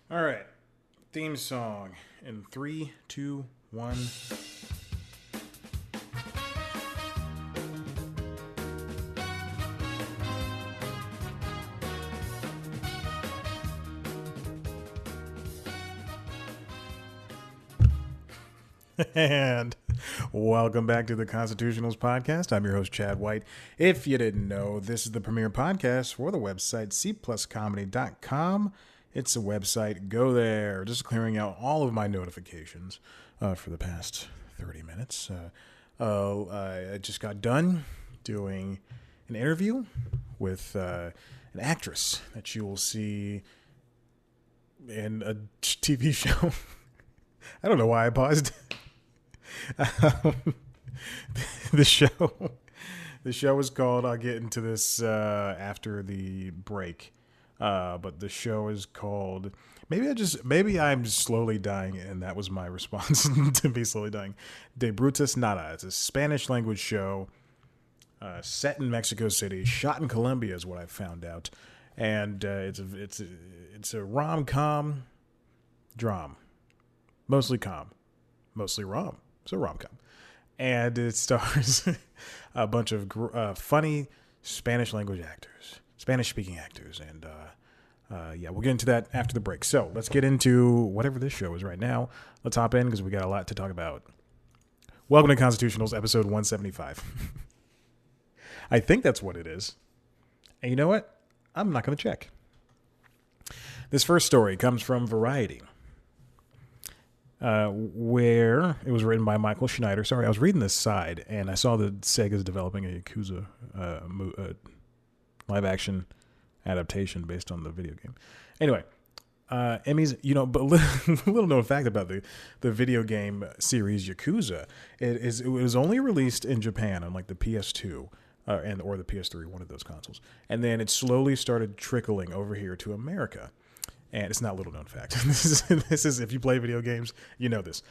All right. Theme song in three, two, one. And welcome back to the Constitutionals podcast. I'm your host, Chad White. If you didn't know, this is the premier podcast for the website cpluscomedy.com. It's a website. Go there. Just clearing out all of my notifications for the past 30 minutes. I just got done doing an interview with an actress that you will see in a TV show. I don't know why I paused. The show is called, I'll get into this after the break, but the show is called, maybe I'm slowly dying, and that was my response to be slowly dying. De Brutas Nada. It's a Spanish language show set in Mexico City, shot in Colombia is what I found out, and it's a rom-com dram, mostly rom. It's a rom-com. And it stars a bunch of funny Spanish-language actors, Spanish-speaking actors. And, we'll get into that after the break. So let's get into whatever this show is right now. Let's hop in because we got a lot to talk about. Welcome to Constitutionals, episode 175. I think that's what it is. And you know what? I'm not going to check. This first story comes from Variety. Where it was written by Michael Schneider. Sorry, I was reading this side, and I saw that Sega's developing a Yakuza live-action adaptation based on the video game. Anyway, Emmys, but little known fact about the video game series Yakuza, it was only released in Japan on like the PS2 or the PS3, one of those consoles, and then it slowly started trickling over here to America. And it's not a little known fact. This is if you play video games, you know this.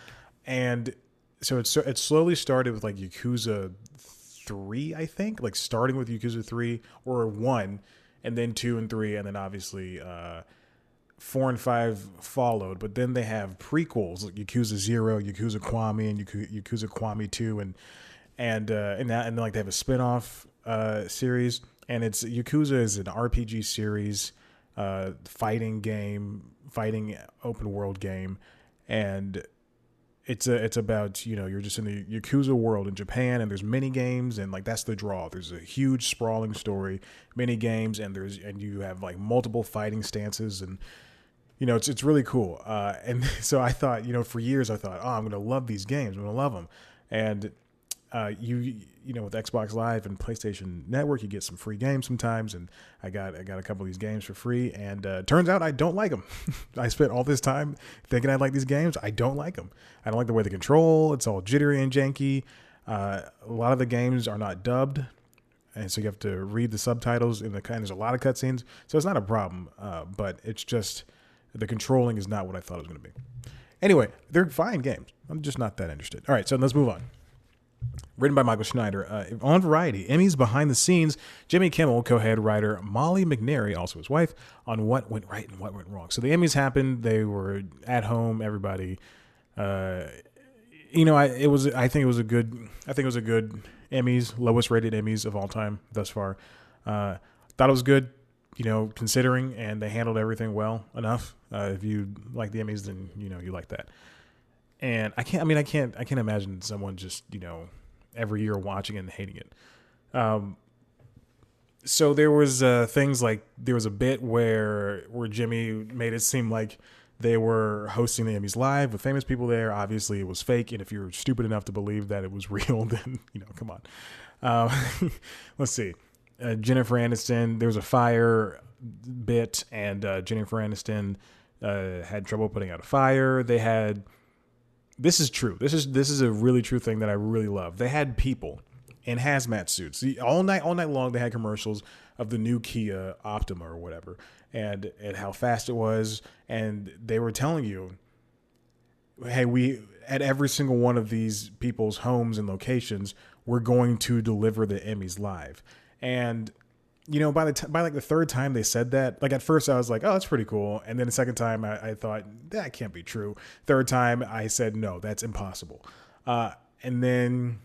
And so it slowly started with like Yakuza 3, I think, like starting with Yakuza 3 or 1, and then 2 and 3, and then obviously 4 and 5 followed. But then they have prequels like Yakuza 0, Yakuza Kiwami, and Yakuza Kiwami 2, and like they have a spin-off series. And it's Yakuza is an RPG series. Fighting open world game, and it's about you're just in the Yakuza world in Japan, and there's mini games, and like that's the draw. There's a huge sprawling story, mini games, and you have like multiple fighting stances, and it's really cool. And so I thought for years I thought, oh, I'm gonna love these games, I'm gonna love them, and with Xbox Live and PlayStation Network, you get some free games sometimes, and I got a couple of these games for free, and turns out I don't like them. I spent all this time thinking I like these games. I don't like them. I don't like the way they control. It's all jittery and janky. A lot of the games are not dubbed, and so you have to read the subtitles, and there's a lot of cutscenes, so it's not a problem, but it's just the controlling is not what I thought it was going to be. Anyway, they're fine games. I'm just not that interested. All right, so let's move on. Written by Michael Schneider. On Variety, Emmys behind the scenes, Jimmy Kimmel, co-head writer Molly McNary, also his wife, on what went right and what went wrong. So the Emmys happened. They were at home. Everybody, I think it was a good Emmys, lowest rated Emmys of all time thus far. Thought it was good, considering, and they handled everything well enough. If you like the Emmys, then you like that. And I can't imagine someone just, every year watching it and hating it. So there was things like there was a bit where Jimmy made it seem like they were hosting the Emmys live with famous people there. Obviously it was fake. And if you're stupid enough to believe that it was real, then, come on. Let's see. Jennifer Aniston, there was a fire bit, and Jennifer Aniston had trouble putting out a fire. This is true. This is a really true thing that I really love. They had people in hazmat suits all night long. They had commercials of the new Kia Optima or whatever, and how fast it was, and they were telling you, hey, we at every single one of these people's homes and locations, we're going to deliver the Emmys live. And by like the third time they said that, like at first I was like, oh, that's pretty cool. And then the second time I thought that can't be true. Third time I said, no, that's impossible. And then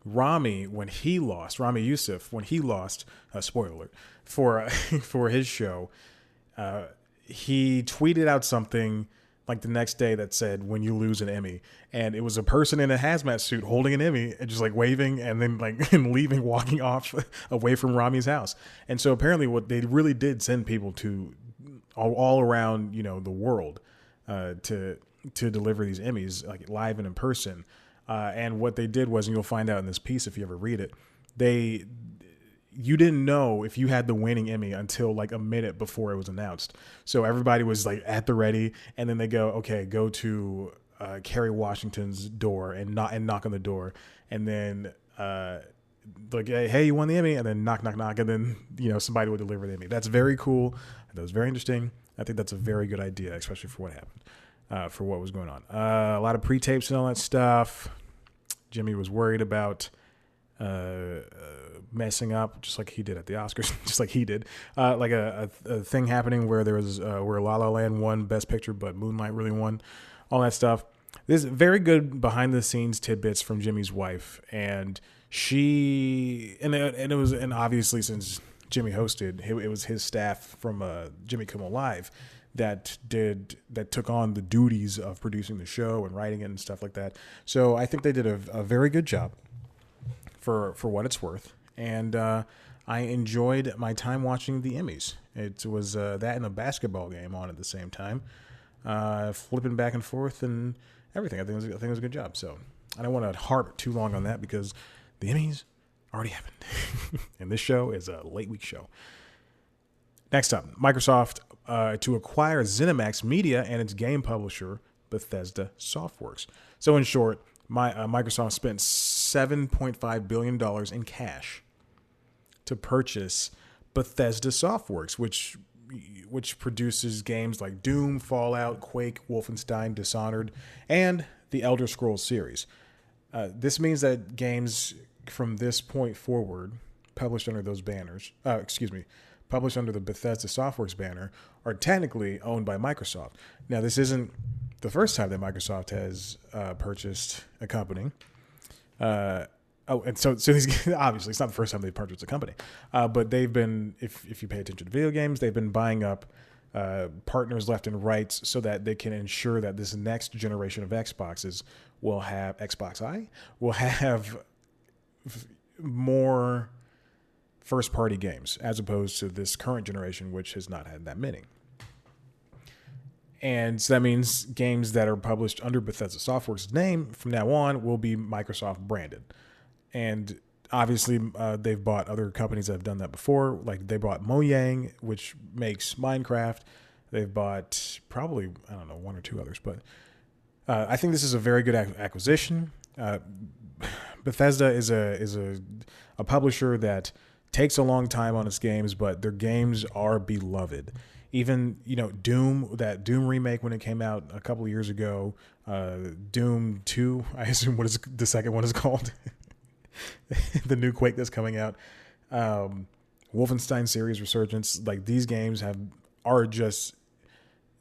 Rami Youssef, when he lost, spoiler alert, for his show, he tweeted out something like the next day that said, when you lose an Emmy, and it was a person in a hazmat suit holding an Emmy and just like waving and then like and leaving, walking off away from Rami's house. And so apparently what they really did send people to all around, the world, to deliver these Emmys like live and in person. And what they did was, and you'll find out in this piece if you ever read it, you didn't know if you had the winning Emmy until like a minute before it was announced. So everybody was like at the ready, and then they go to Kerry Washington's door and knock on the door, and then like, hey, you won the Emmy, and then knock, and then somebody would deliver the Emmy. That's very cool. That was very interesting. I think that's a very good idea, especially for what happened, for what was going on. A lot of pre-tapes and all that stuff. Jimmy was worried about messing up, just like he did at the Oscars, just like he did. Like a thing happening where there was where La La Land won Best Picture, but Moonlight really won. All that stuff. There's very good behind the scenes tidbits from Jimmy's wife, and and obviously since Jimmy hosted, it was his staff from Jimmy Kimmel Live that took on the duties of producing the show and writing it and stuff like that. So I think they did a very good job for what it's worth. And I enjoyed my time watching the Emmys. It was that and a basketball game on at the same time, flipping back and forth and everything. I think it was a good job. So I don't want to harp too long on that because the Emmys already happened. And this show is a late week show. Next up, Microsoft to acquire ZeniMax Media and its game publisher, Bethesda Softworks. So in short, Microsoft spent $7.5 billion in cash to purchase Bethesda Softworks, which produces games like Doom, Fallout, Quake, Wolfenstein, Dishonored, and the Elder Scrolls series. This means that games from this point forward, published under those banners, published under the Bethesda Softworks banner, are technically owned by Microsoft. Now, this isn't the first time that Microsoft has purchased a company. And so these, obviously, it's not the first time they've purchased a company. But they've been, if you pay attention to video games, they've been buying up partners left and right so that they can ensure that this next generation of Xboxes will have more first-party games as opposed to this current generation, which has not had that many. And so that means games that are published under Bethesda Softworks' name from now on will be Microsoft branded. And obviously, they've bought other companies that have done that before. Like they bought Mojang, which makes Minecraft. They've bought probably, I don't know, one or two others. But I think this is a very good acquisition. Bethesda is a publisher that takes a long time on its games, but their games are beloved. Even, Doom, that Doom remake when it came out a couple of years ago, Doom 2, I assume what is the second one is called, the new Quake that's coming out, Wolfenstein series resurgence, like these games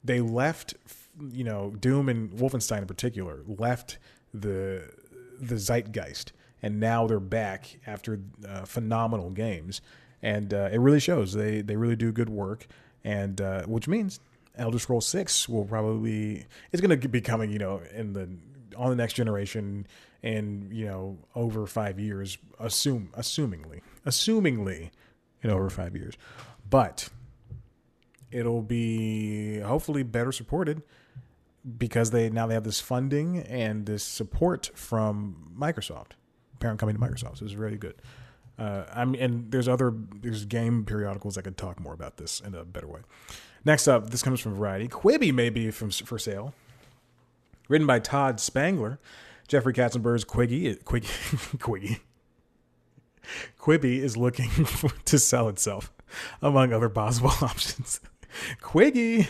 they left, Doom and Wolfenstein in particular, left the zeitgeist, and now they're back after phenomenal games, and it really shows. They really do good work. And which means Elder Scrolls 6 will probably it's going to be coming, on the next generation in over 5 years, assumingly in over 5 years, but it'll be hopefully better supported because they have this funding and this support from Microsoft, parent company to Microsoft. So it's really good. And there's game periodicals that could talk more about this in a better way. Next up, this comes from Variety. QUIBI may be for sale. Written by Todd Spangler, Jeffrey Katzenberg's QUIBI is looking to sell itself, among other possible options. QUIBI,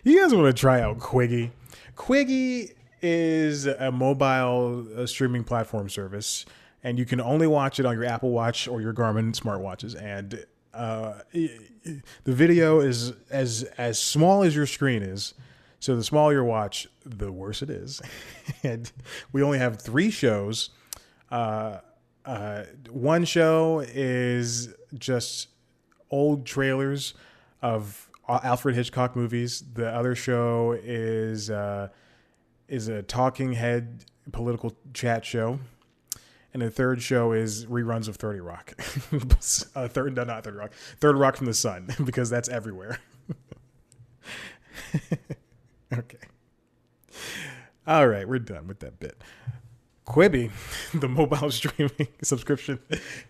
you guys want to try out QUIBI? QUIBI is a mobile streaming platform service. and you can only watch it on your Apple Watch or your Garmin smartwatches. And the video is as small as your screen is. So the smaller your watch, the worse it is. And we only have 3 shows. One show is just old trailers of Alfred Hitchcock movies. The other show is a talking head political chat show. And the third show is reruns of 30 Rock. Not 30 Rock. Third Rock from the Sun, because that's everywhere. Okay. All right, we're done with that bit. QUIBI, the mobile streaming subscription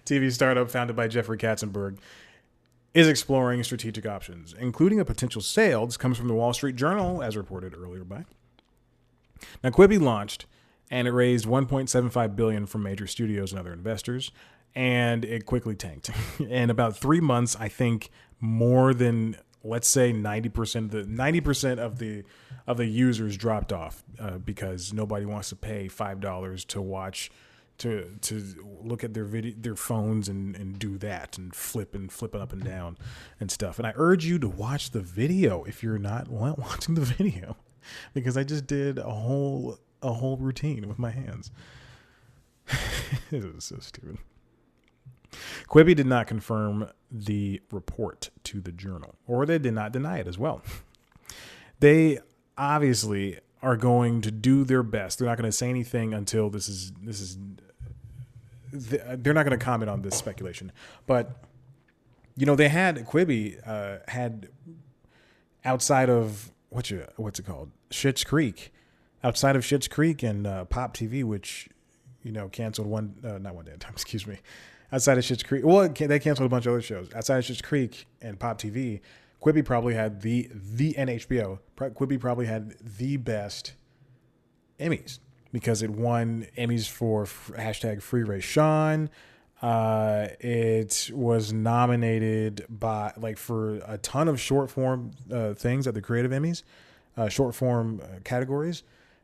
TV startup founded by Jeffrey Katzenberg, is exploring strategic options, including a potential sale. This comes from the Wall Street Journal, as reported earlier by. Now, QUIBI launched, and it raised $1.75 billion from major studios and other investors, and it quickly tanked. In about 3 months, I think more than, let's say, 90% of the users dropped off because nobody wants to pay $5 to watch, to look at their phones and do that and flip it up and down and stuff. And I urge you to watch the video if you're not watching the video, because I just did a whole routine with my hands. It was so stupid. QUIBI did not confirm the report to the Journal, or they did not deny it as well. They obviously are going to do their best. They're not going to say anything until this is. They're not going to comment on this speculation, but they had QUIBI had outside of what's it called, Schitt's Creek, outside of Schitt's Creek and Pop TV, which canceled not one day at a time. Excuse me. Outside of Schitt's Creek, well, they canceled a bunch of other shows. Outside of Schitt's Creek and Pop TV, QUIBI probably had the and HBO. QUIBI probably had the best Emmys, because it won Emmys for hashtag Free Ray Sean. It was nominated for a ton of short form things at the Creative Emmys, short form categories,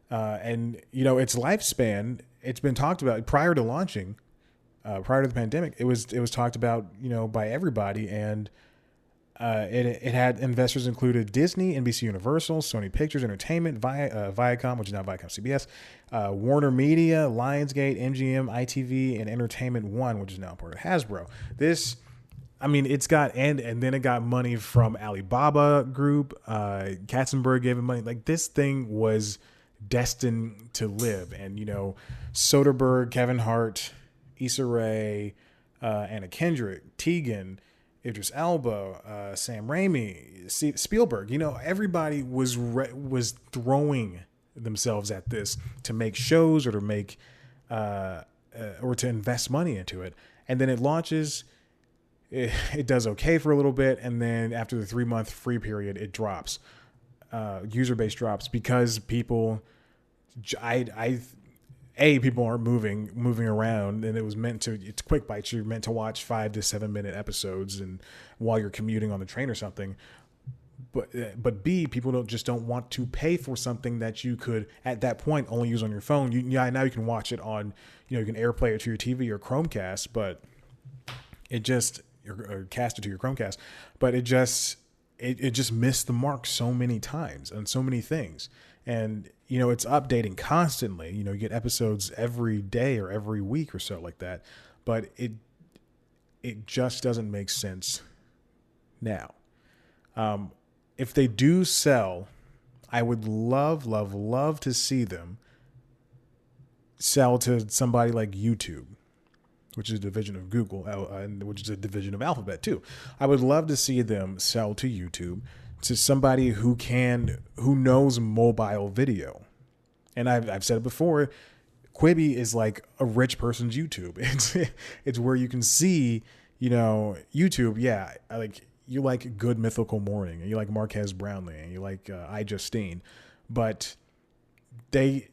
and its lifespan. It's been talked about prior to launching. Prior to the pandemic, it was talked about, by everybody, and it had investors included Disney, NBC Universal, Sony Pictures Entertainment, Viacom, which is now ViacomCBS, Warner Media, Lionsgate, MGM, ITV, and Entertainment One, which is now part of Hasbro. It's got and then it got money from Alibaba Group. Katzenberg gave it money. Like, this thing was destined to live, and Soderbergh, Kevin Hart, Issa Rae, Anna Kendrick, Tegan, Idris Elba, Sam Raimi, Spielberg. Everybody was throwing themselves at this to make shows or to make or to invest money into it. And then it launches. It does okay for a little bit, and then after the 3-month free period, it drops. User base drops because people. People aren't moving around, and it's quick bites. You're meant to watch 5 to 7 minute episodes, and while you're commuting on the train or something. But B, people don't want to pay for something that you could at that point only use on your phone. Now you can watch it on, you can AirPlay it to your TV or Chromecast, but or cast it to your Chromecast, but it just missed the mark so many times on so many things. And, it's updating constantly. You get episodes every day or every week or so like that. But it just doesn't make sense now. If they do sell, I would love, love, love to see them sell to somebody like YouTube, which is a division of Google, and which is a division of Alphabet too. I would love to see them sell to YouTube, to somebody who knows mobile video. And I've said it before, QUIBI is like a rich person's YouTube. It's where you can see, YouTube. Yeah, you like Good Mythical Morning, and you like Marquez Brownlee, and you like iJustine, but they,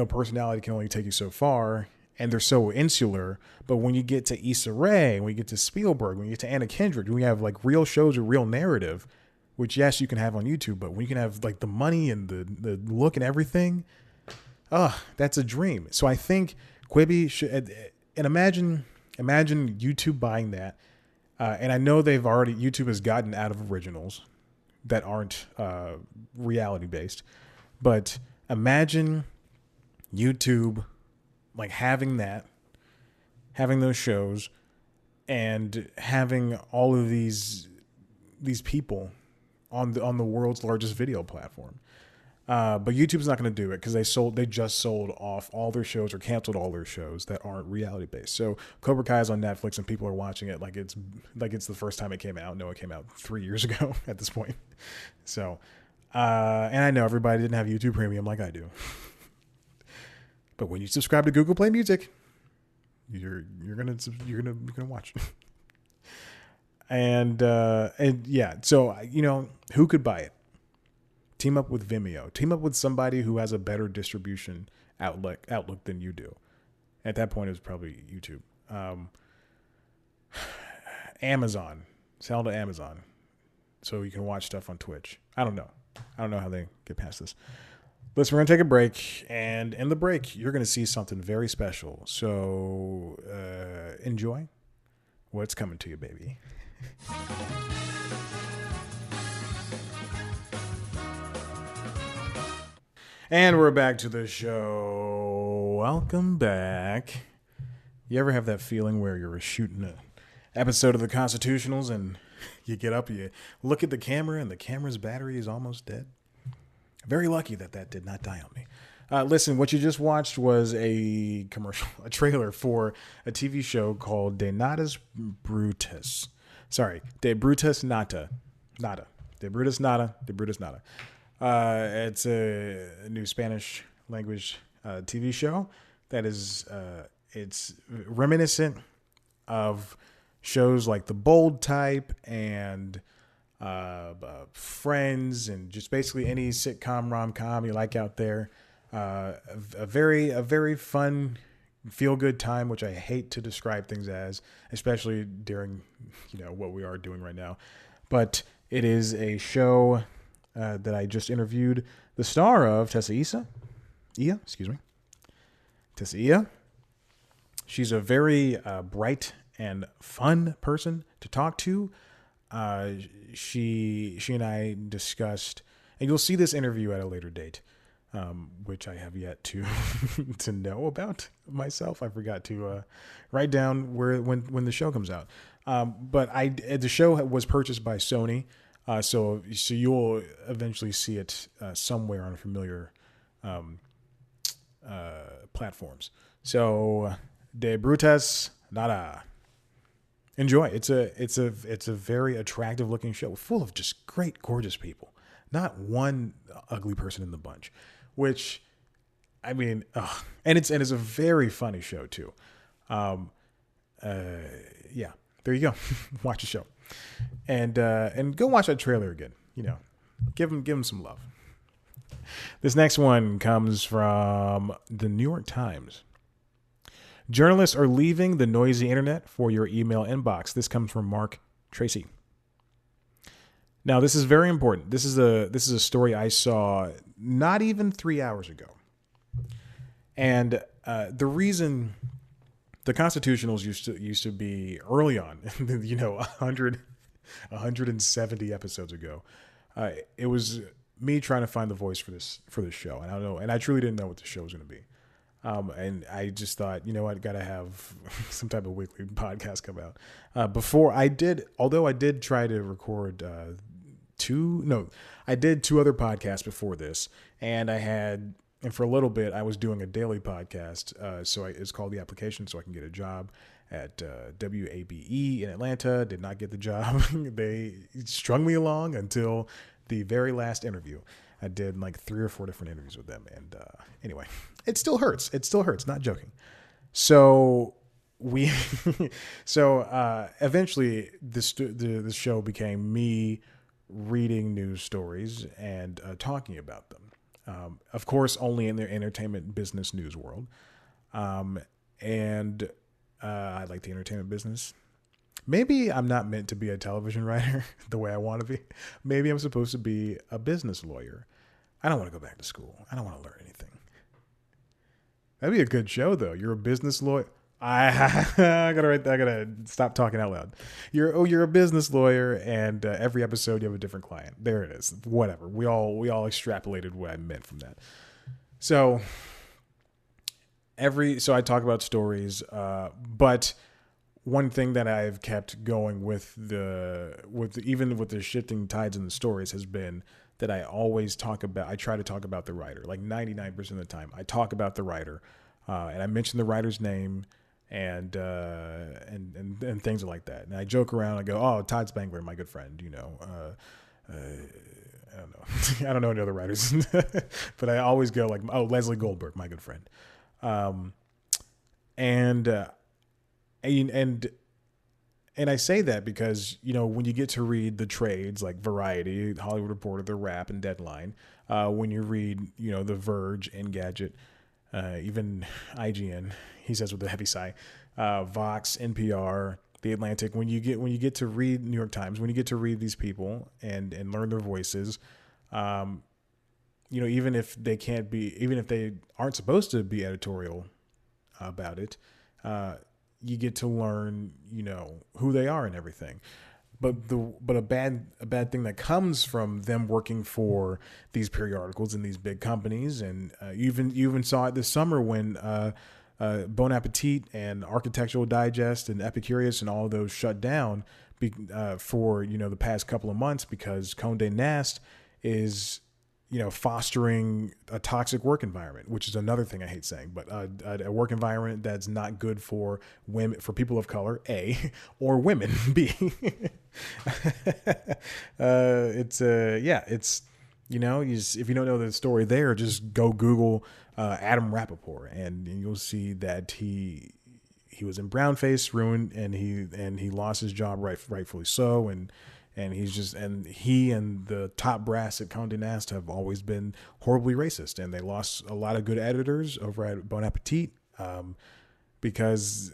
personality can only take you so far, and they're so insular. But when you get to Issa Rae, when you get to Spielberg, when you get to Anna Kendrick, when you have like real shows or real narrative, which yes, you can have on YouTube, but when you can have like the money and the look and everything, that's a dream. So I think QUIBI should, and imagine YouTube buying that. And I know YouTube has gotten out of originals that aren't reality based, but imagine YouTube like having those shows and having all of these people on the world's largest video platform. But YouTube's not going to do it because they just sold off all their shows or canceled all their shows that aren't reality based. So Cobra Kai is on Netflix and people are watching it like it's the first time it came out. No, it came out 3 years ago at this point. So, and I know everybody didn't have YouTube Premium like I do, but when you subscribe to Google Play Music, you're gonna watch. And yeah, so who could buy it? Team up with Vimeo. Team up with somebody who has a better distribution outlook than you do. At that point, it was probably YouTube. Amazon. Sell to Amazon, so you can watch stuff on Twitch. I don't know how they get past this. Listen, we're going to take a break, and in the break, you're going to see something very special. So enjoy what's coming to you, baby. And we're back to the show. Welcome back. You ever have that feeling where you're shooting an episode of the Constitutionals and you get up, you look at the camera, and the camera's battery is almost dead? Very lucky that did not die on me. Listen, what you just watched was a trailer for a TV show called De Natas Brutas. Sorry, De Brutas Nada. De Brutas Nada. De Brutas Nada. It's a new Spanish language TV show that is it's reminiscent of shows like The Bold Type and Friends, and just basically any sitcom rom-com you like out there. A very fun, feel-good time, which I hate to describe things as, especially during what we are doing right now. But it is a show that I just interviewed the star of, Tessa Ia. Tessa Ia. She's a very bright and fun person to talk to. She and I discussed, and you'll see this interview at a later date, which I have yet to to know about myself. I forgot to write down when the show comes out. But the show was purchased by Sony, so you'll eventually see it somewhere on familiar platforms. So De Brutas Nada. Enjoy. It's a very attractive looking show, full of just great, gorgeous people. Not one ugly person in the bunch, which, I mean, and it's a very funny show too. Yeah, there you go. Watch the show, and go watch that trailer again. Give him some love. This next one comes from the New York Times. Journalists are leaving the noisy internet for your email inbox. This comes from Mark Tracy. Now, this is very important. This is a story I saw not even 3 hours ago. And the reason the Constitutionals used to be early on, 170 episodes ago, it was me trying to find the voice for this show. And I don't know, and I truly didn't know what the show was going to be. And I just thought, gotta have some type of weekly podcast come out. Although I did try to record I did 2 other podcasts before this, and for a little bit I was doing a daily podcast. So it's called The Application, so I can get a job at WABE in Atlanta. Did not get the job. They strung me along until the very last interview. I did like 3 or 4 different interviews with them. And anyway, it still hurts. Not joking. So eventually the show became me reading news stories and talking about them. Of course, only in their entertainment business news world. And I like the entertainment business. Maybe I'm not meant to be a television writer the way I want to be. Maybe I'm supposed to be a business lawyer. I don't want to go back to school. I don't want to learn anything. That'd be a good show, though. You're a business lawyer. I gotta write. I gotta stop talking out loud. You're a business lawyer, and every episode you have a different client. There it is. Whatever. We all extrapolated what I meant from that. So so I talk about stories, but one thing that I've kept going with even with the shifting tides in the stories has been that I try to talk about the writer. Like 99% of the time, I talk about the writer, and I mention the writer's name and things like that. And I joke around. I go, "Oh, Todd Spangler, my good friend." I don't know. I don't know any other writers, but I always go like, "Oh, Leslie Goldberg, my good friend," um, and and I say that because when you get to read the trades like Variety, Hollywood Reporter, The Wrap, and Deadline, when you read The Verge, Engadget, even IGN, he says with a heavy sigh, Vox, NPR, The Atlantic. When you get to read New York Times, when you get to read these people and learn their voices, even if they aren't supposed to be editorial about it, you get to learn, who they are and everything. But a bad thing that comes from them working for these periodicals and these big companies, and you even saw it this summer when Bon Appetit and Architectural Digest and Epicurious and all of those shut down for the past couple of months because Condé Nast is fostering a toxic work environment, which is another thing I hate saying, but a work environment that's not good for women, for people of color, A, or women, B. It's if you don't know the story there, just go Google Adam Rappaport, and you'll see that he was in brownface, ruined, and he lost his job, rightfully so, and he and the top brass at Condé Nast have always been horribly racist, and they lost a lot of good editors over at Bon Appetit because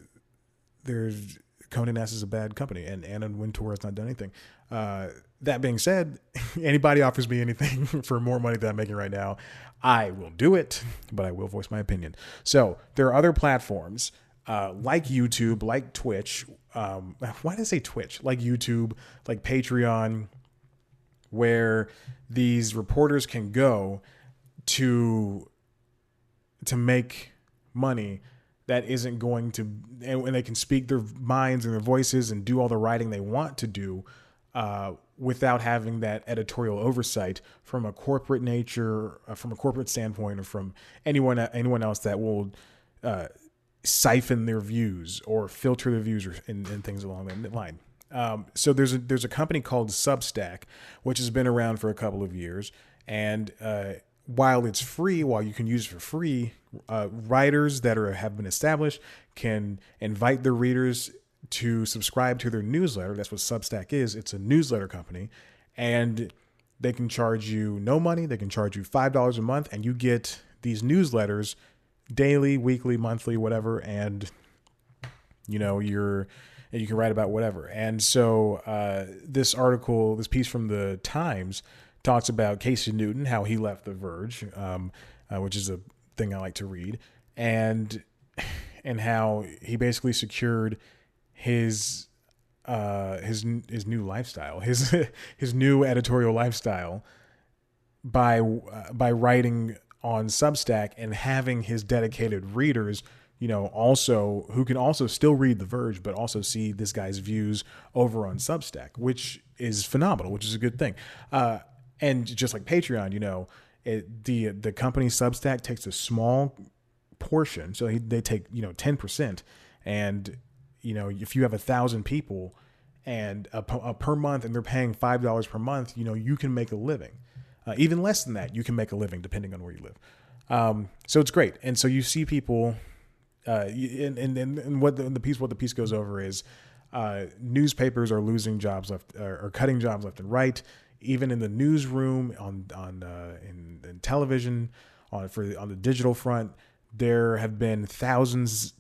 Condé Nast is a bad company, and Anna Wintour has not done anything. That being said, anybody offers me anything for more money than I'm making right now, I will do it, but I will voice my opinion. So there are other platforms like YouTube, like Twitch. Why did I say Twitch? Like YouTube, like Patreon, where these reporters can go to make money that isn't going to, and they can speak their minds and their voices and do all the writing they want to do without having that editorial oversight from a corporate nature, from a corporate standpoint, or from anyone else that will siphon their views or filter their views and things along that line. So there's a company called Substack, which has been around for a couple of years, and while it's free, while you can use it for free, writers that have been established can invite their readers to subscribe to their newsletter. That's what Substack is. It's a newsletter company, and they can charge you no money. They can charge you $5 a month, and you get these newsletters daily, weekly, monthly, whatever, and you can write about whatever. And so this piece from the Times talks about Casey Newton, how he left The Verge, which is a thing I like to read, and how he basically secured his new lifestyle, his new editorial lifestyle by writing on Substack and having his dedicated readers, also who can also still read The Verge, but also see this guy's views over on Substack, which is phenomenal, which is a good thing. And just like Patreon, the company Substack takes a small portion, so they take 10%, and if you have 1,000 people and per month, and they're paying $5 per month, you can make a living. Even less than that, you can make a living depending on where you live. So it's great. And so you see people, and what the piece goes over is newspapers are losing jobs or cutting jobs left and right. Even in the newsroom, in television, on the digital front, there have been thousands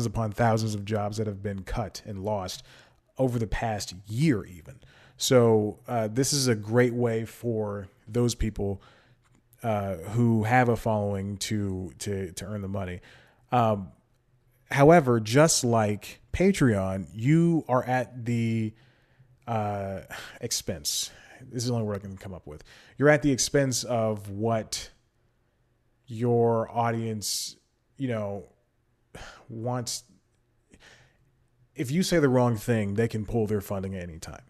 upon thousands of jobs that have been cut and lost over the past year, even. So this is a great way for those people who have a following to earn the money. However, just like Patreon, you are at the expense. This is the only word I can come up with. You're at the expense of what your audience, wants. If you say the wrong thing, they can pull their funding at any time.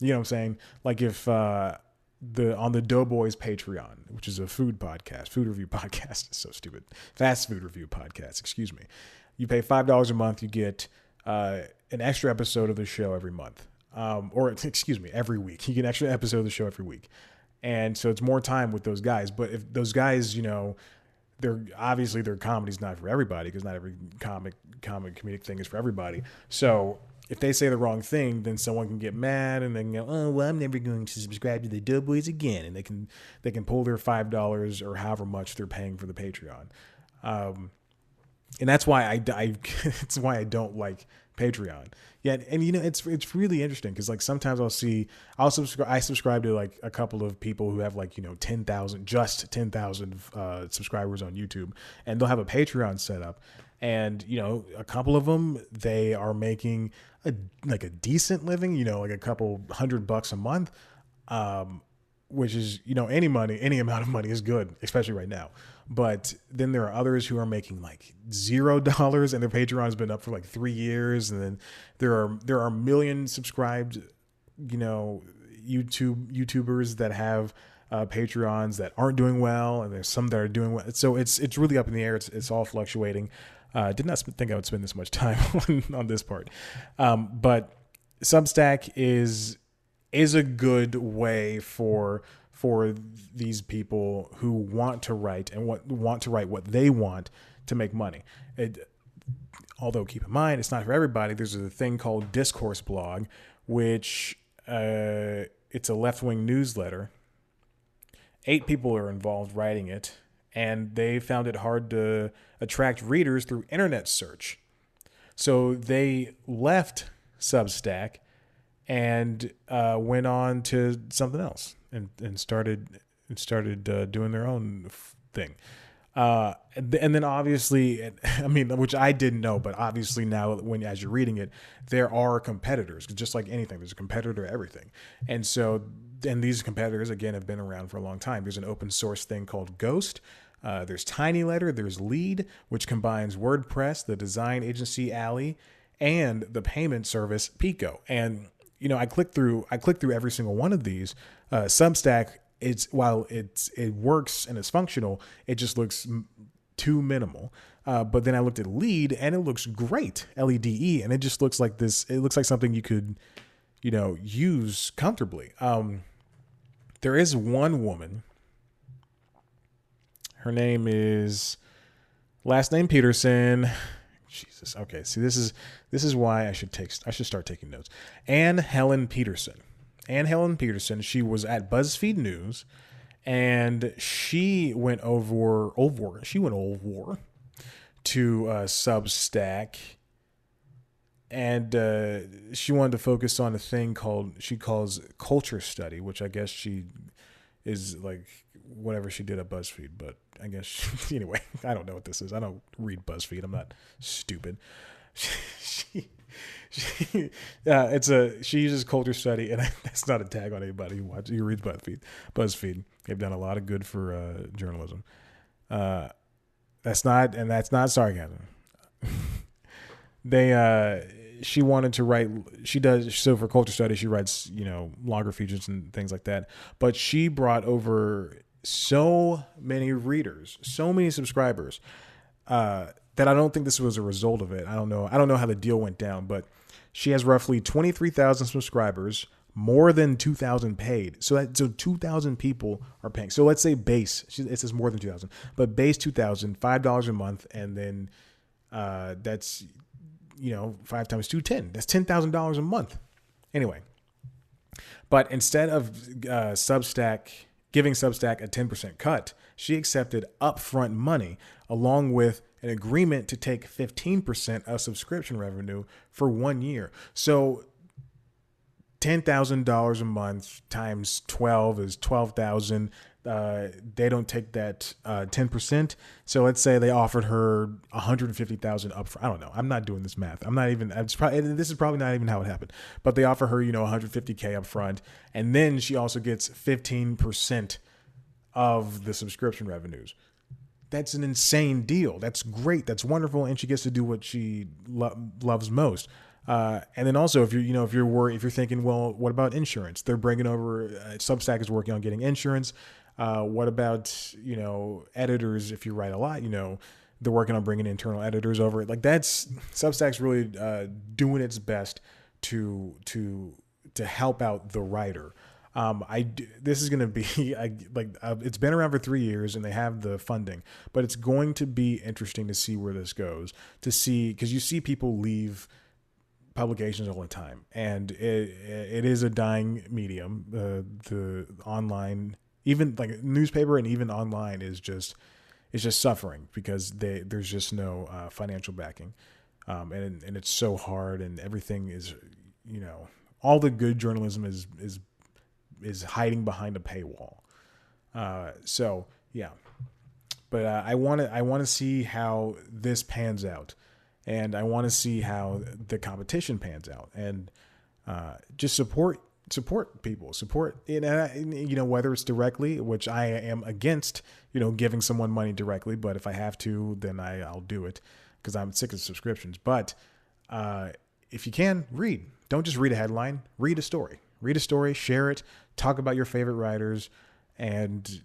You know what I'm saying? Like if on the Doughboys Patreon, which is a food review podcast. It's so stupid. Fast food review podcast. Excuse me. You pay $5 a month. You get an extra episode of the show every month. Every week. You get an extra episode of the show every week. And so it's more time with those guys. But if those guys, their comedy's not for everybody, because not every comedic thing is for everybody. So if they say the wrong thing, then someone can get mad and they can go, oh, well, I'm never going to subscribe to the Doughboys again. And they can pull their $5 or however much they're paying for the Patreon. And that's why it's why I don't like Patreon. Yeah, and it's really interesting because like sometimes I subscribe to like a couple of people who have like 10,000 subscribers on YouTube, and they'll have a Patreon set up, and a couple of them, they are making a decent living, like a couple $100 a month, which is any amount of money is good, especially right now. But then there are others who are making like $0, and their Patreon has been up for like 3 years. And then there are million subscribed, YouTubers that have Patreons that aren't doing well, and there's some that are doing well. So it's really up in the air. It's all fluctuating. Did not think I would spend this much time on this part, but Substack is a good way for these people who want to write and want to write what they want to make money. Although keep in mind, it's not for everybody. There's a thing called Discourse Blog, which it's a left-wing newsletter. 8 people are involved writing it, and they found it hard to attract readers through internet search. So they left Substack and went on to something else and started doing their own thing. And then obviously, which I didn't know, but obviously now as you're reading it, there are competitors, just like anything, there's a competitor to everything. And these competitors, again, have been around for a long time. There's an open source thing called Ghost. There's TinyLetter, there's Lead, which combines WordPress, the design agency Alley, and the payment service Pico. And I clicked through every single one of these. Substack, while it works and it's functional, it just looks too minimal. But then I looked at Lead, and it looks great, LEDE, and it just looks like this. It looks like something you could, use comfortably. There is one woman. Her name is last name Peterson. Jesus. Okay. See, this is why I should start taking notes. Anne Helen Peterson. She was at BuzzFeed News, and she went over to Substack, and she wanted to focus on a thing she calls culture study, which I guess she is like whatever she did at BuzzFeed, but I guess anyway, I don't know what this is. I don't read BuzzFeed. I'm not stupid. She uses culture study, and that's not a tag on anybody who reads BuzzFeed. They've done a lot of good for journalism. That's not sarcasm. She wanted to write. She does so for culture study. She writes longer features and things like that. But she brought over so many readers, so many subscribers, that I don't think this was a result of it. I don't know how the deal went down, but she has roughly 23,000 subscribers, more than 2,000 paid. So 2,000 people are paying. So let's say base, it says more than 2,000, but base 2,000, $5 a month, and then that's 5 times 2, 10. That's $10,000 a month. Anyway, but instead of giving Substack a 10% cut, she accepted upfront money along with an agreement to take 15% of subscription revenue for 1 year. So $10,000 a month times 12 is 12,000. They don't take that 10%. So let's say they offered her 150,000 upfront. I don't know. I'm not doing this math. I'm not even. This is probably not even how it happened. But they offer her, 150K upfront, and then she also gets 15% of the subscription revenues. That's an insane deal. That's great. That's wonderful, and she gets to do what she loves most. And then also, if you're thinking, well, what about insurance? They're bringing over. Substack is working on getting insurance. What about editors? If you write a lot, they're working on bringing internal editors over it. Like Substack's really doing its best to help out the writer. This is going to be it's been around for 3 years and they have the funding, but it's going to be interesting to see where this goes. Because you see people leave publications all the time, and it is a dying medium. The online, even like newspaper and even online, is just suffering because there's just no financial backing, and it's so hard, and everything is all the good journalism is hiding behind a paywall. So yeah, but I want to see how this pans out. And I want to see how the competition pans out, and just support people, whether it's directly, which I am against, giving someone money directly. But if I have to, then I'll do it because I'm sick of subscriptions. But if you can, read. Don't just read a headline. Read a story. Share it. Talk about your favorite writers, and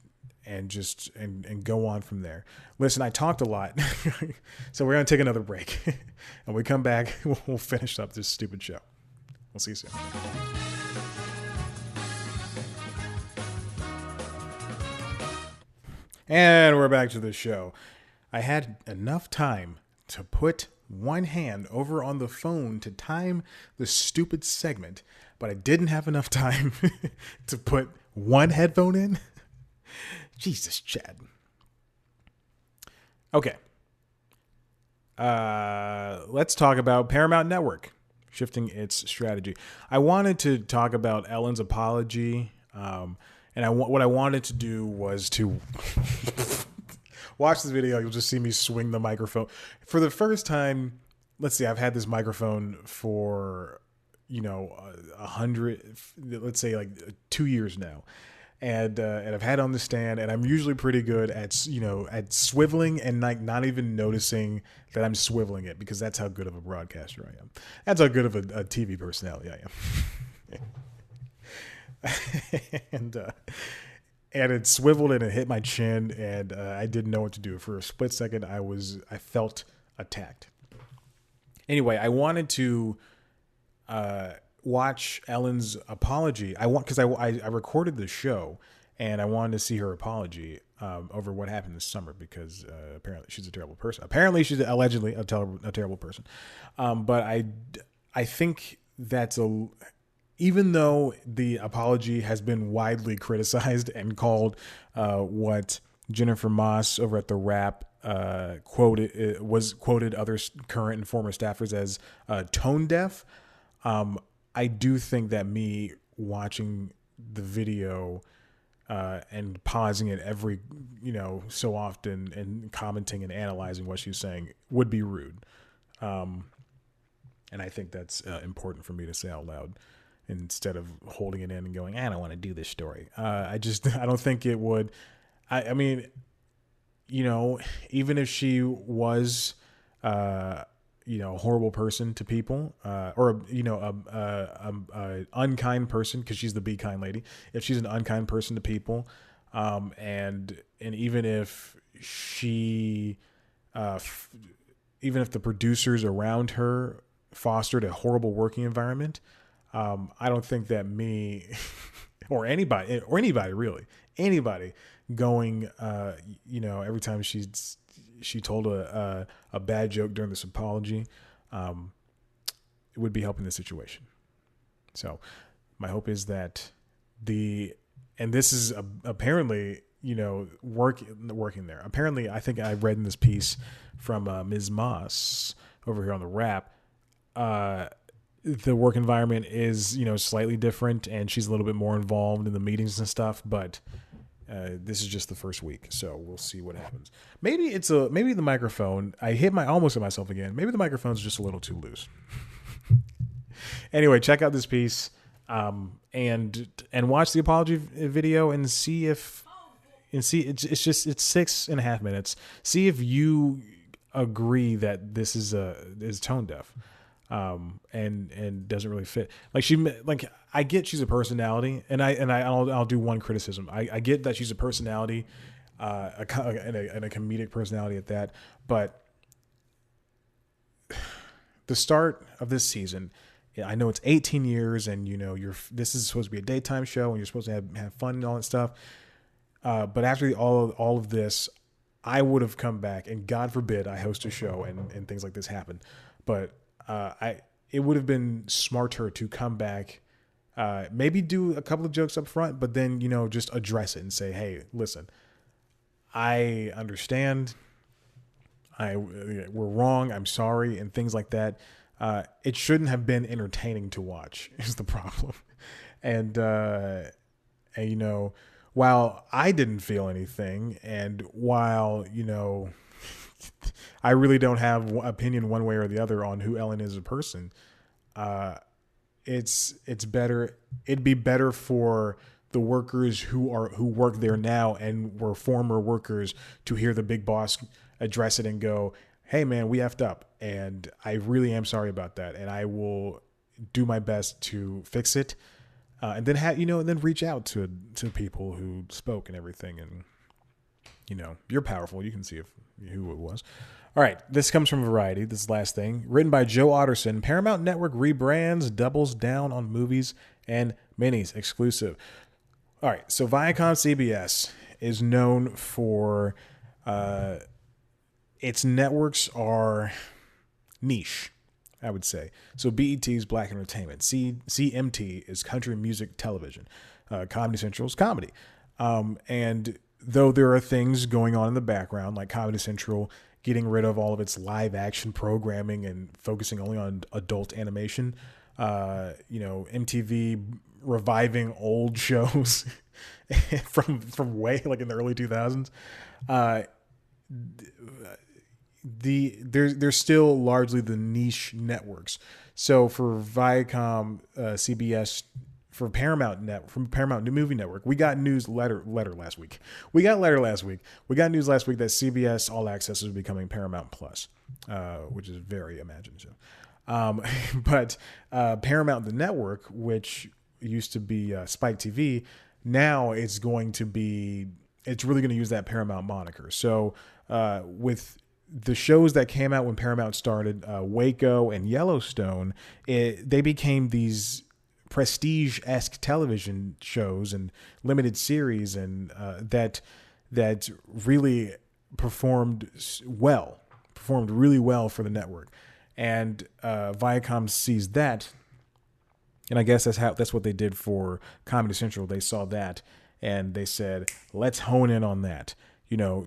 go on from there. Listen, I talked a lot, so we're going to take another break. And when we come back, we'll finish up this stupid show. We'll see you soon. And we're back to the show. I had enough time to put one hand over on the phone to time the stupid segment, but I didn't have enough time to put one headphone in. Jesus, Chad. Okay. Let's talk about Paramount Network shifting its strategy. I wanted to talk about Ellen's apology, and what I wanted to do was to watch this video. You'll just see me swing the microphone for the first time. Let's see, I've had this microphone for 2 years now. And I've had it on the stand, and I'm usually pretty good at swiveling and not even noticing that I'm swiveling it, because that's how good of a broadcaster I am. That's how good of a TV personality I am. and it swiveled and it hit my chin, and I didn't know what to do. For a split second, I felt attacked. Anyway, I wanted to watch Ellen's apology. Because I recorded the show, and I wanted to see her apology over what happened this summer, because apparently she's a terrible person. Apparently she's allegedly a terrible person. But I think that's even though the apology has been widely criticized and called what Jennifer Moss over at The Wrap quoted other current and former staffers as tone deaf. I do think that me watching the video and pausing it every so often and commenting and analyzing what she's saying would be rude, and I think that's important for me to say out loud instead of holding it in and going, I don't want to do this story. I don't think it would. I mean, even if she was a horrible person to people, or a unkind person, because she's the be kind lady. If she's an unkind person to people, and even if she, even if the producers around her fostered a horrible working environment, I don't think that me or anybody really, anybody going, every time she told a bad joke during this apology, it would be helping the situation. So my hope is that and this is apparently, working there. Apparently, I think I read in this piece from Ms. Moss over here on The Wrap, the work environment is, slightly different, and she's a little bit more involved in the meetings and stuff. But this is just the first week, so we'll see what happens. Maybe maybe the microphone. Almost hit myself again. Maybe the microphone's just a little too loose. Anyway, check out this piece, and watch the apology video and see if it's 6.5 minutes. See if you agree that this is tone deaf, and doesn't really fit. I get she's a personality, and I'll do one criticism. I get that she's a personality, and a comedic personality at that, but the start of this season, I know it's 18 years, and this is supposed to be a daytime show, and you're supposed to have fun and all that stuff. But after all of this, I would have come back, and God forbid I host a show and things like this happen. But it would have been smarter to come back, maybe do a couple of jokes up front, but then just address it and say, hey, listen, I understand. We're wrong. I'm sorry, and things like that. It shouldn't have been entertaining to watch is the problem. And while I didn't feel anything, and while, I really don't have opinion one way or the other on who Ellen is as a person, it's better. It'd be better for the workers who work there now and were former workers to hear the big boss address it and go, hey man, we effed up, and I really am sorry about that, and I will do my best to fix it, and then then reach out to people who spoke and everything, and you're powerful. You can see who it was. All right, this comes from Variety. This is the last thing, written by Joe Otterson. Paramount Network rebrands, doubles down on movies and minis exclusive. All right, so ViacomCBS is known for its networks are niche, I would say. So BET is Black Entertainment. CMT is Country Music Television. Comedy Central is comedy. And though there are things going on in the background, like Comedy Central getting rid of all of its live action programming and focusing only on adult animation, MTV reviving old shows from way like in the early 2000s. There's still largely the niche networks. So for Viacom, CBS, for Paramount Movie Network, we got letter last week. We got news last week that CBS All Access is becoming Paramount Plus, which is very imaginative. But Paramount the network, which used to be Spike TV, now it's really going to use that Paramount moniker. So with the shows that came out when Paramount started, Waco and Yellowstone, they became these prestige-esque television shows and limited series, and that really performed really well for the network. And Viacom sees that, and I guess that's what they did for Comedy Central. They saw that, and they said, let's hone in on that.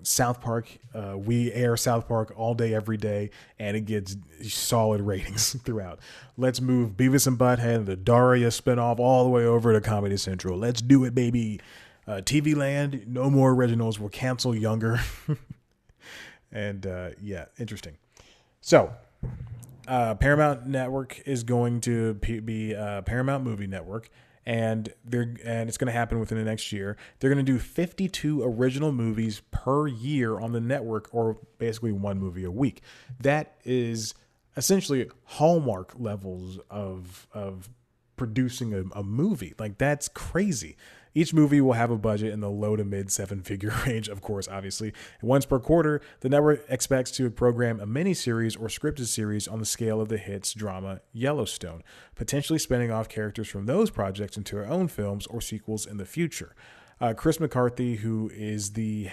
South Park, we air South Park all day, every day, and it gets solid ratings throughout. Let's move Beavis and Butthead, the Daria spinoff, all the way over to Comedy Central. Let's do it, baby. TV Land, no more originals. We'll cancel Younger. And interesting. So Paramount Network is going to be Paramount Movie Network. And it's going to happen within the next year. They're going to do 52 original movies per year on the network, or basically one movie a week. That is essentially Hallmark levels of producing a movie. Like, that's crazy. Each movie will have a budget in the low to mid 7-figure range, of course, obviously. And once per quarter, the network expects to program a miniseries or scripted series on the scale of the hits drama Yellowstone, potentially spinning off characters from those projects into their own films or sequels in the future. Chris McCarthy, who is the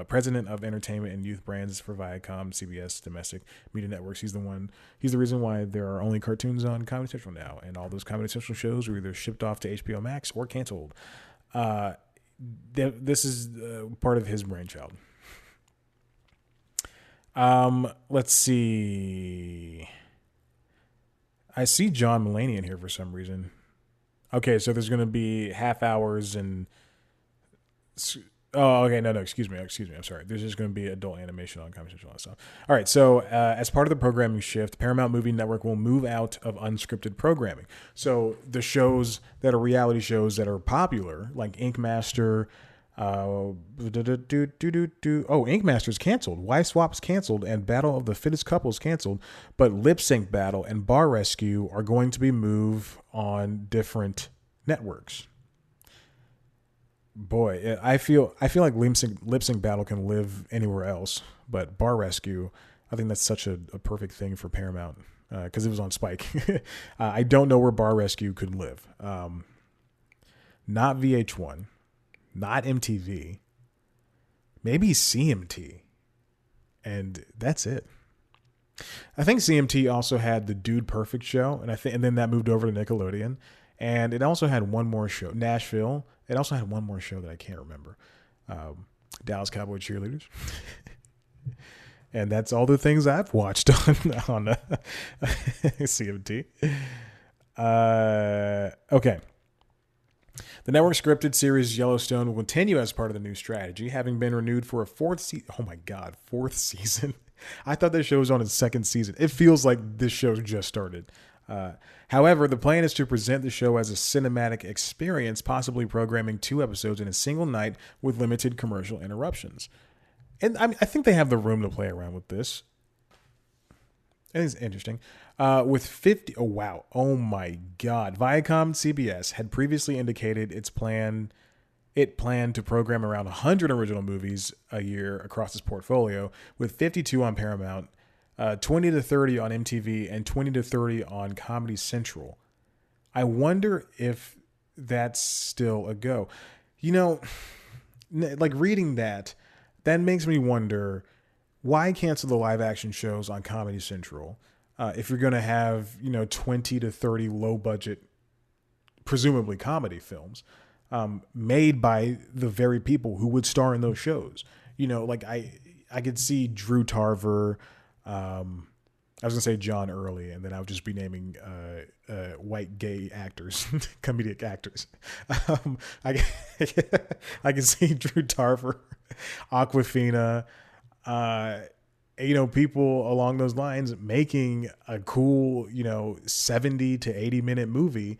president of entertainment and youth brands for Viacom, CBS, domestic media networks, he's the reason why there are only cartoons on Comedy Central now, and all those Comedy Central shows are either shipped off to HBO Max or canceled. This is part of his brainchild. Let's see. I see John Mulaney in here for some reason. Okay, so there's going to be half hours and. Oh, okay. No, excuse me. I'm sorry. There's just going to be adult animation on Comedy Central and stuff. All right. So, as part of the programming shift, Paramount Movie Network will move out of unscripted programming. So, the shows that are reality shows that are popular, like Ink Master, Ink Master's canceled. Wife Swap's canceled, and Battle of the Fittest Couples canceled. But Lip Sync Battle and Bar Rescue are going to be moved on different networks. Boy, I feel like lip sync battle can live anywhere else, but Bar Rescue, I think that's such a perfect thing for Paramount because it was on Spike. I don't know where Bar Rescue could live. Not VH1, not MTV, maybe CMT, and that's it. I think CMT also had the Dude Perfect show, and then that moved over to Nickelodeon, and it also had one more show, Nashville. It also had one more show that I can't remember. Dallas Cowboy Cheerleaders. And that's all the things I've watched on CMT. Okay. The network scripted series Yellowstone will continue as part of the new strategy, having been renewed for a fourth season. I thought this show was on its second season. It feels like this show just started. However, the plan is to present the show as a cinematic experience, possibly programming 2 episodes in a single night with limited commercial interruptions. And I think they have the room to play around with this. I think it's interesting. With 50, oh wow, oh my God. ViacomCBS had previously indicated it planned to program around 100 original movies a year across its portfolio, with 52 on Paramount, 20 to 30 on MTV, and 20 to 30 on Comedy Central. I wonder if that's still a go. You know, like reading that makes me wonder, why cancel the live action shows on Comedy Central if you're going to have, 20 to 30 low budget, presumably comedy films made by the very people who would star in those shows? Like I could see Drew Tarver, I was gonna say John Early, and then I would just be naming white gay actors, comedic actors. I can see Drew Tarver, Aquafina, people along those lines making a cool, 70 to 80 minute movie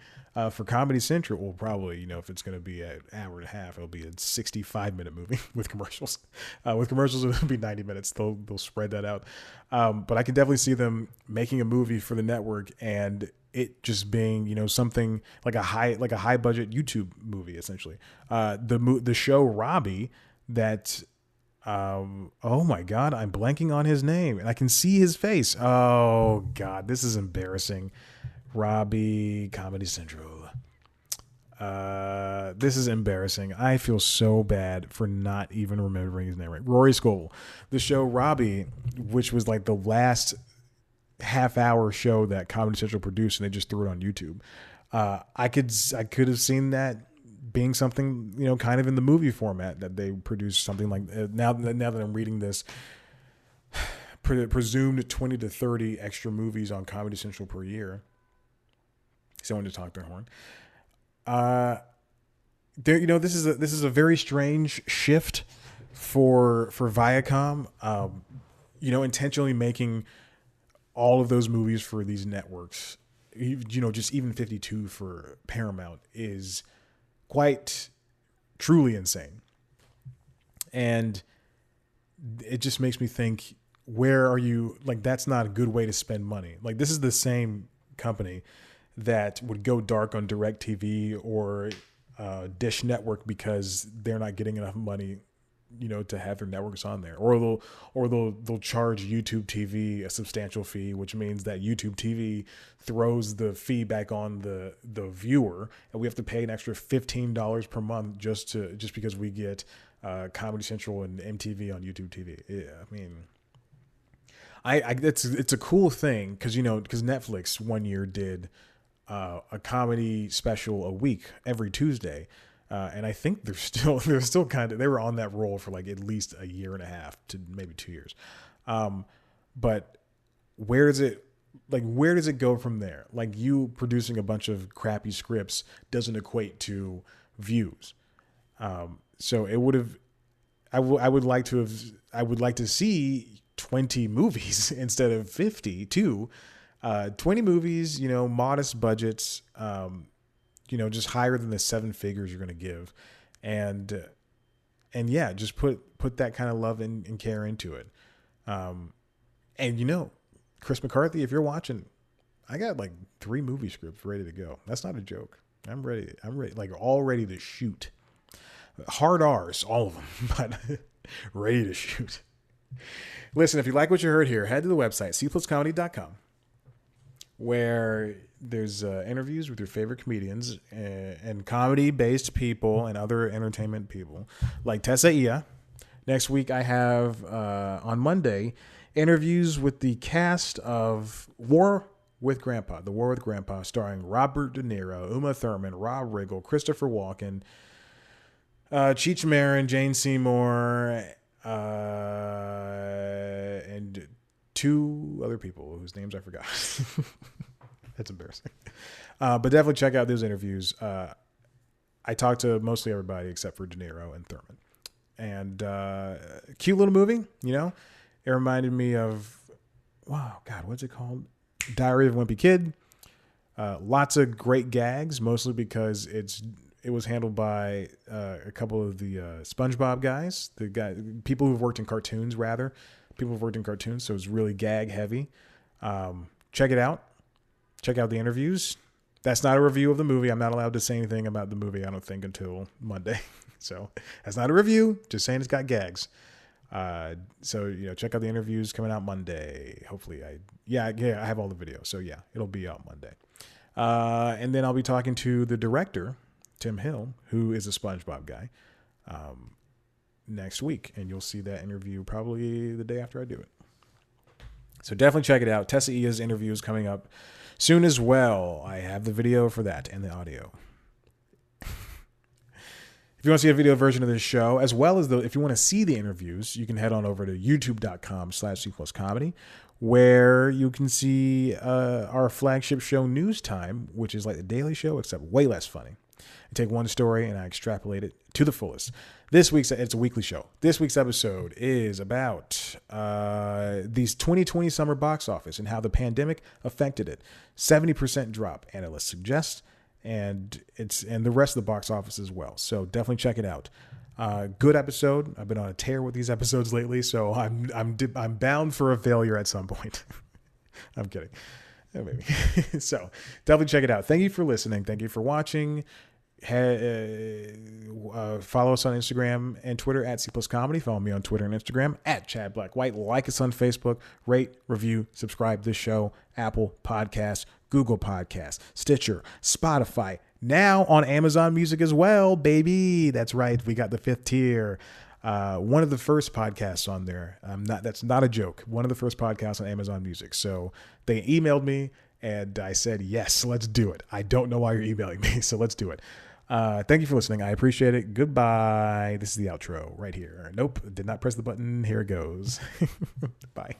for Comedy Central. Well, probably, if it's going to be an hour and a half, it'll be a 65-minute movie with commercials. With commercials, it'll be 90 minutes. They'll spread that out. But I can definitely see them making a movie for the network and it just being, something like a high budget YouTube movie, essentially. The show Robbie that, oh my God, I'm blanking on his name and I can see his face. Oh God, this is embarrassing. Robbie, Comedy Central. This is embarrassing. I feel so bad for not even remembering his name right. Rory Scovel. The show Robbie, which was like the last half-hour show that Comedy Central produced, and they just threw it on YouTube. I could have seen that being something, kind of in the movie format, that they produced something like. Now that I'm reading this, presumed 20 to 30 extra movies on Comedy Central per year. Someone to talk their horn. This is a very strange shift for Viacom. Intentionally making all of those movies for these networks, just even 52 for Paramount is quite truly insane. And it just makes me think, where are you? Like, that's not a good way to spend money. Like, this is the same company that would go dark on DirecTV or Dish Network because they're not getting enough money, to have their networks on there, or they'll charge YouTube TV a substantial fee, which means that YouTube TV throws the fee back on the viewer, and we have to pay an extra $15 per month just because we get Comedy Central and MTV on YouTube TV. Yeah, I mean, it's a cool thing because Netflix one year did a comedy special a week every Tuesday. And I think they were on that roll for like at least a year and a half to maybe 2 years. But where does it like, where does it go from there? Like, you producing a bunch of crappy scripts doesn't equate to views. So it would have, I would like to see 20 movies instead of 50 too. 20 movies, you know, modest budgets, you know, just higher than the 7 figures you're going to give. And yeah, just put that kind of love and care into it. And you know, Chris McCarthy, if you're watching, I got like 3 movie scripts ready to go. That's not a joke. I'm ready, like all ready to shoot. Hard R's, all of them, but ready to shoot. Listen, if you like what you heard here, head to the website, cpluscomedy.com, where there's interviews with your favorite comedians and comedy-based people and other entertainment people like Tessa Ia. Next week, I have, on Monday, interviews with the cast of The War with Grandpa, starring Robert De Niro, Uma Thurman, Rob Riggle, Christopher Walken, Cheech Marin, Jane Seymour, and 2 other people whose names I forgot. That's embarrassing. But definitely check out those interviews. I talked to mostly everybody except for De Niro and Thurman. And cute little movie, you know. It reminded me of, what's it called? Diary of a Wimpy Kid. Lots of great gags, mostly because it was handled by a couple of the SpongeBob guys, people who've worked in cartoons, so it's really gag heavy. Check it out. Check out the interviews. That's not a review of the movie. I'm not allowed to say anything about the movie, I don't think, until Monday. So that's not a review. Just saying it's got gags. So, you know, check out the interviews coming out Monday. Hopefully I have all the videos. So yeah, it'll be out Monday. And then I'll be talking to the director, Tim Hill, who is a SpongeBob guy, next week. And you'll see that interview probably the day after I do it. So definitely check it out. Tessa Ia's interview is coming up soon as well. I have the video for that and the audio. If you want to see a video version of this show, as well as if you want to see the interviews, you can head on over to youtube.com/cpluscomedy, where you can see our flagship show, News Time, which is like the Daily Show, except way less funny. I take one story and I extrapolate it to the fullest. It's a weekly show. This week's episode is about these 2020 summer box office and how the pandemic affected it. 70% drop, analysts suggest. And the rest of the box office as well. So definitely check it out. Good episode. I've been on a tear with these episodes lately, so I'm bound for a failure at some point. I'm kidding. Yeah, maybe. So definitely check it out. Thank you for listening. Thank you for watching. Follow us on Instagram and Twitter at cpluscomedy. Follow me on Twitter and Instagram at Chad Black White. Like us on Facebook. Rate, review, subscribe to this show. Apple Podcasts, Google Podcasts, Stitcher, Spotify. Now on Amazon Music as well, baby. That's right. We got the 5th tier. One of the first podcasts on there. That's not a joke. One of the first podcasts on Amazon Music. So they emailed me and I said, yes, let's do it. I don't know why you're emailing me, so let's do it. Thank you for listening. I appreciate it. Goodbye. This is the outro right here. Nope, did not press the button. Here it goes. Bye.